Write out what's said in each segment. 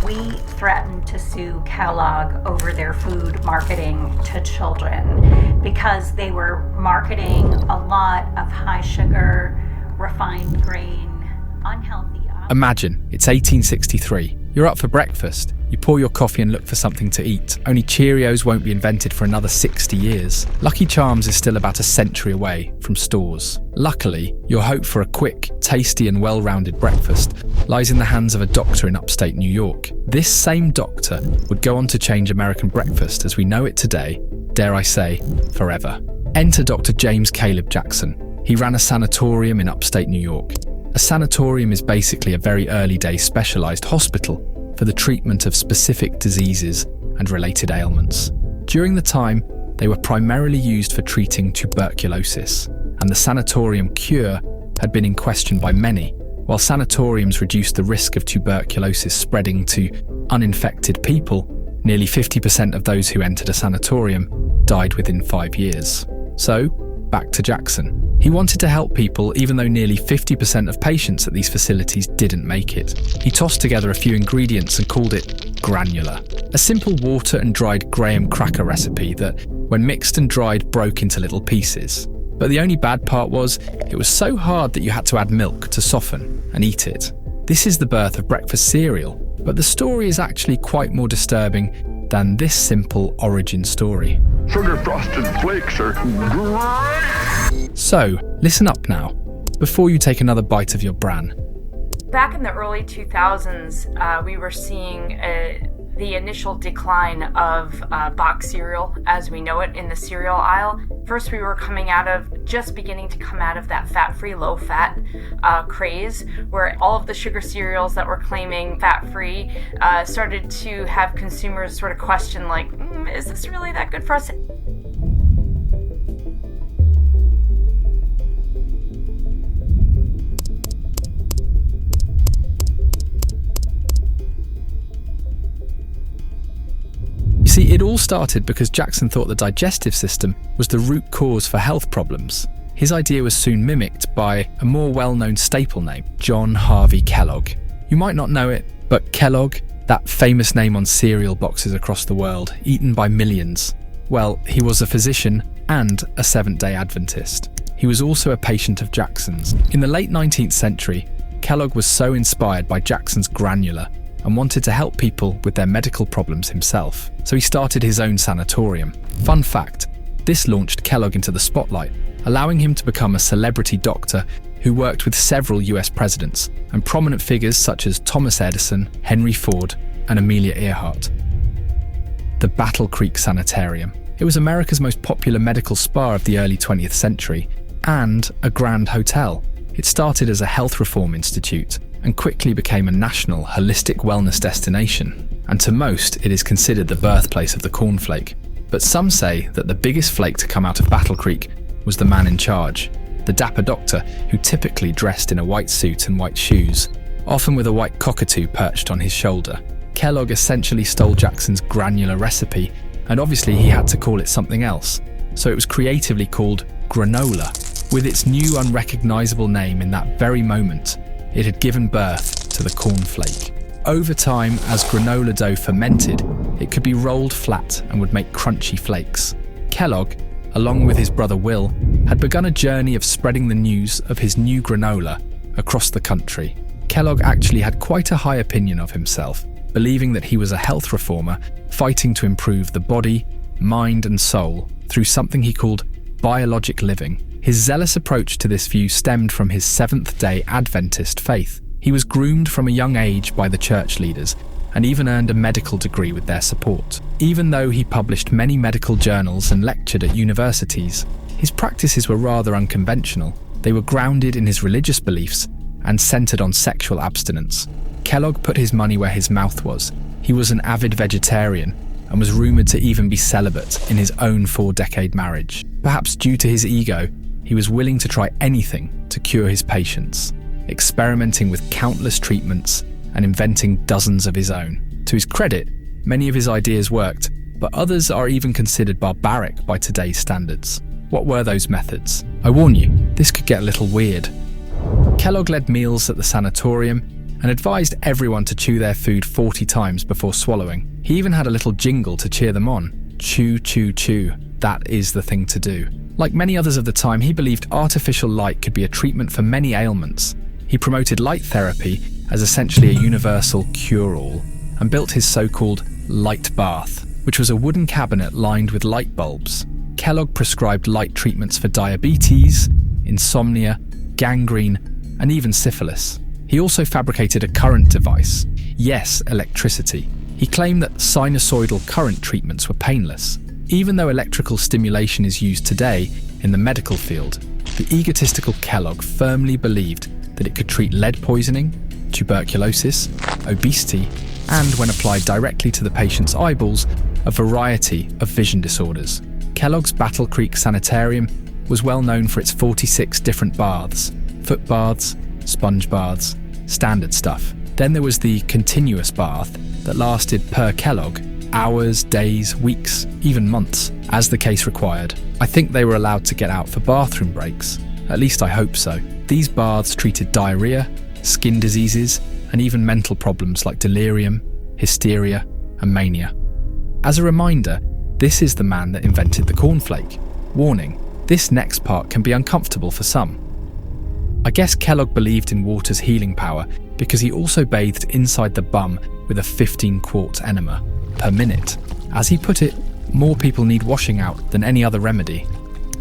We threatened to sue Kellogg over their food marketing to children because they were marketing a lot of high sugar, refined grain, unhealthy. Imagine, it's 1863. You're up for breakfast. You pour your coffee and look for something to eat. Only Cheerios won't be invented for another 60 years. Lucky Charms is still about a century away from stores. Luckily, your hope for a quick, tasty and well-rounded breakfast lies in the hands of a doctor in upstate New York. This same doctor would go on to change American breakfast as we know it today, dare I say, forever. Enter Dr. James Caleb Jackson. He ran a sanatorium in upstate New York. A sanatorium is basically a very early-day specialized hospital for the treatment of specific diseases and related ailments. During the time, they were primarily used for treating tuberculosis, and the sanatorium cure had been in question by many. While sanatoriums reduced the risk of tuberculosis spreading to uninfected people, nearly 50% of those who entered a sanatorium died within 5 years. So, back to Jackson. He wanted to help people even though nearly 50% of patients at these facilities didn't make it. He tossed together a few ingredients and called it granular, a simple water and dried graham cracker recipe that, when mixed and dried, broke into little pieces. But the only bad part was, it was so hard that you had to add milk to soften and eat it. This is the birth of breakfast cereal, but the story is actually quite more disturbing than this simple origin story. Sugar frosted flakes are great! So, listen up now, before you take another bite of your bran. Back in the early 2000s, we were seeing the initial decline of box cereal as we know it in the cereal aisle. First, we were just beginning to come out of that fat-free, low-fat craze, where all of the sugar cereals that were claiming fat-free started to have consumers sort of question, like, is this really that good for us? See, it all started because Jackson thought the digestive system was the root cause for health problems. His idea was soon mimicked by a more well-known staple name, John Harvey Kellogg. You might not know it, but Kellogg, that famous name on cereal boxes across the world, eaten by millions. Well, he was a physician and a Seventh-day Adventist. He was also a patient of Jackson's. In the late 19th century, Kellogg was so inspired by Jackson's granular and wanted to help people with their medical problems himself. So he started his own sanatorium. Fun fact, this launched Kellogg into the spotlight, allowing him to become a celebrity doctor who worked with several US presidents and prominent figures such as Thomas Edison, Henry Ford, and Amelia Earhart. The Battle Creek Sanitarium. It was America's most popular medical spa of the early 20th century and a grand hotel. It started as a health reform institute and quickly became a national holistic wellness destination. And to most, it is considered the birthplace of the cornflake. But some say that the biggest flake to come out of Battle Creek was the man in charge, the dapper doctor who typically dressed in a white suit and white shoes, often with a white cockatoo perched on his shoulder. Kellogg essentially stole Jackson's granular recipe, and obviously he had to call it something else. So it was creatively called granola. With its new unrecognizable name in that very moment, it had given birth to the cornflake. Over time, as granola dough fermented, it could be rolled flat and would make crunchy flakes. Kellogg, along with his brother Will, had begun a journey of spreading the news of his new granola across the country. Kellogg actually had quite a high opinion of himself, believing that he was a health reformer fighting to improve the body, mind and soul through something he called biologic living. His zealous approach to this view stemmed from his Seventh-day Adventist faith. He was groomed from a young age by the church leaders and even earned a medical degree with their support. Even though he published many medical journals and lectured at universities, his practices were rather unconventional. They were grounded in his religious beliefs and centered on sexual abstinence. Kellogg put his money where his mouth was. He was an avid vegetarian and was rumored to even be celibate in his own 4-decade marriage. Perhaps due to his ego, he was willing to try anything to cure his patients, experimenting with countless treatments and inventing dozens of his own. To his credit, many of his ideas worked, but others are even considered barbaric by today's standards. What were those methods? I warn you, this could get a little weird. Kellogg led meals at the sanatorium, and advised everyone to chew their food 40 times before swallowing. He even had a little jingle to cheer them on. Chew, chew, chew. That is the thing to do. Like many others of the time, he believed artificial light could be a treatment for many ailments. He promoted light therapy as essentially a universal cure-all, and built his so-called light bath, which was a wooden cabinet lined with light bulbs. Kellogg prescribed light treatments for diabetes, insomnia, gangrene, and even syphilis. He also fabricated a current device. Yes, electricity. He claimed that sinusoidal current treatments were painless. Even though electrical stimulation is used today in the medical field, the egotistical Kellogg firmly believed that it could treat lead poisoning, tuberculosis, obesity, and, when applied directly to the patient's eyeballs, a variety of vision disorders. Kellogg's Battle Creek Sanitarium was well known for its 46 different baths: foot baths, sponge baths, standard stuff. Then there was the continuous bath that lasted, per Kellogg, hours, days, weeks, even months, as the case required. I think they were allowed to get out for bathroom breaks. At least I hope so. These baths treated diarrhea, skin diseases, and even mental problems like delirium, hysteria, and mania. As a reminder, this is the man that invented the cornflake. Warning, this next part can be uncomfortable for some. I guess Kellogg believed in water's healing power because he also bathed inside the bum with a 15-quart enema per minute. As he put it, more people need washing out than any other remedy.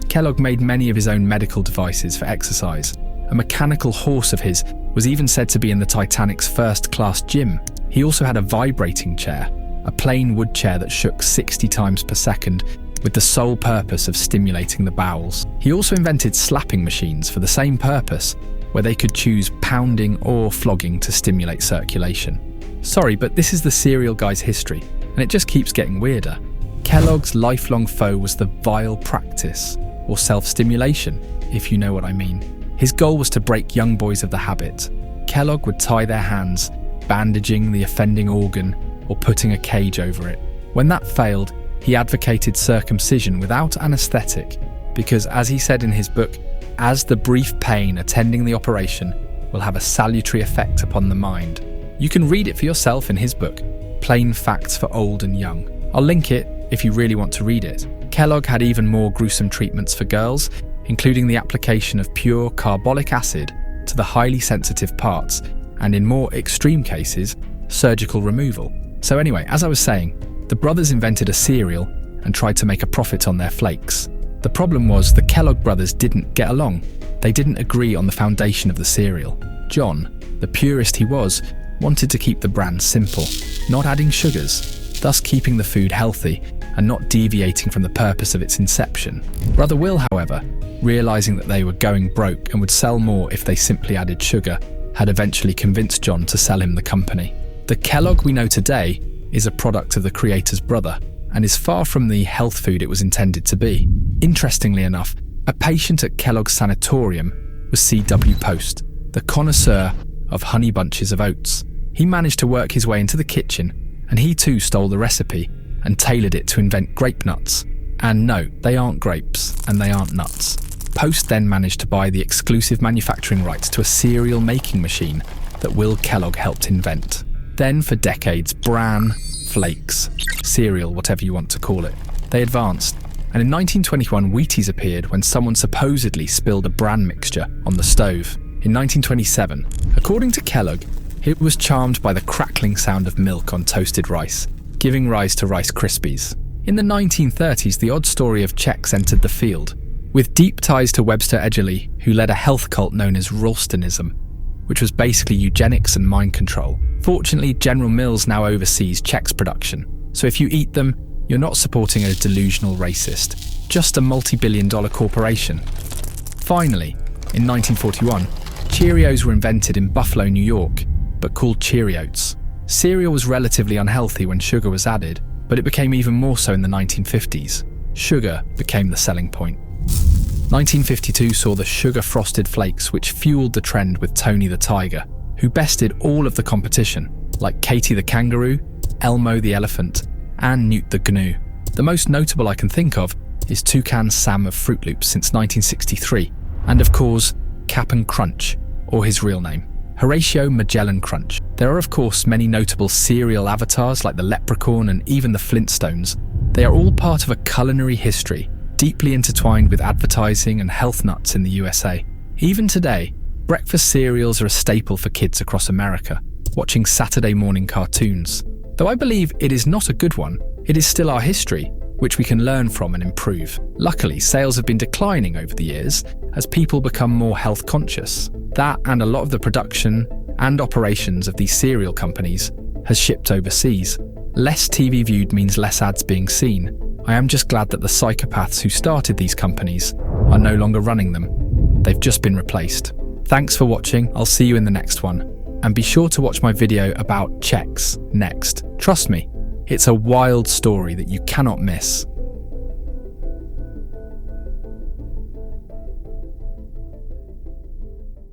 Kellogg made many of his own medical devices for exercise. A mechanical horse of his was even said to be in the Titanic's first-class gym. He also had a vibrating chair, a plain wood chair that shook 60 times per second with the sole purpose of stimulating the bowels. He also invented slapping machines for the same purpose, where they could choose pounding or flogging to stimulate circulation. Sorry, but this is the cereal guy's history, and it just keeps getting weirder. Kellogg's lifelong foe was the vile practice, or self-stimulation, if you know what I mean. His goal was to break young boys of the habit. Kellogg would tie their hands, bandaging the offending organ or putting a cage over it. When that failed, he advocated circumcision without anaesthetic because, as he said in his book, as the brief pain attending the operation will have a salutary effect upon the mind. You can read it for yourself in his book, Plain Facts for Old and Young. I'll link it if you really want to read it. Kellogg had even more gruesome treatments for girls, including the application of pure carbolic acid to the highly sensitive parts, and in more extreme cases, surgical removal. So anyway, as I was saying, the brothers invented a cereal and tried to make a profit on their flakes. The problem was the Kellogg brothers didn't get along. They didn't agree on the foundation of the cereal. John, the purist he was, wanted to keep the brand simple, not adding sugars, thus keeping the food healthy and not deviating from the purpose of its inception. Brother Will, however, realizing that they were going broke and would sell more if they simply added sugar, had eventually convinced John to sell him the company. The Kellogg we know today is a product of the creator's brother and is far from the health food it was intended to be. Interestingly enough, a patient at Kellogg's Sanitarium was C.W. Post, the connoisseur of honey bunches of oats. He managed to work his way into the kitchen, and he too stole the recipe and tailored it to invent grape nuts. And no, they aren't grapes, and they aren't nuts. Post then managed to buy the exclusive manufacturing rights to a cereal making machine that Will Kellogg helped invent. Then, for decades, bran, flakes, cereal, whatever you want to call it, they advanced. And in 1921, Wheaties appeared when someone supposedly spilled a bran mixture on the stove. In 1927, according to Kellogg, it was charmed by the crackling sound of milk on toasted rice, giving rise to Rice Krispies. In the 1930s, the odd story of Chex entered the field, with deep ties to Webster Edgerly, who led a health cult known as Ralstonism, which was basically eugenics and mind control. Fortunately, General Mills now oversees Chex production, so if you eat them, you're not supporting a delusional racist, just a multi-billion-dollar corporation. Finally, in 1941, Cheerios were invented in Buffalo, New York, but called Cheeriots. Cereal was relatively unhealthy when sugar was added, but it became even more so in the 1950s. Sugar became the selling point. 1952 saw the sugar frosted flakes, which fueled the trend with Tony the Tiger, who bested all of the competition, like Katie the Kangaroo, Elmo the Elephant, and Newt the Gnu. The most notable I can think of is Toucan Sam of Fruit Loops since 1963, and of course, Cap'n Crunch, or his real name. Horatio Magellan Crunch. There are of course many notable cereal avatars like the Leprechaun and even the Flintstones. They are all part of a culinary history, deeply intertwined with advertising and health nuts in the USA. Even today, breakfast cereals are a staple for kids across America, watching Saturday morning cartoons. Though I believe it is not a good one, it is still our history, which we can learn from and improve. Luckily, sales have been declining over the years as people become more health conscious. That and a lot of the production and operations of these cereal companies has shipped overseas. Less TV viewed means less ads being seen. I am just glad that the psychopaths who started these companies are no longer running them. They've just been replaced. Thanks for watching. I'll see you in the next one. And be sure to watch my video about Chex next. Trust me, it's a wild story that you cannot miss.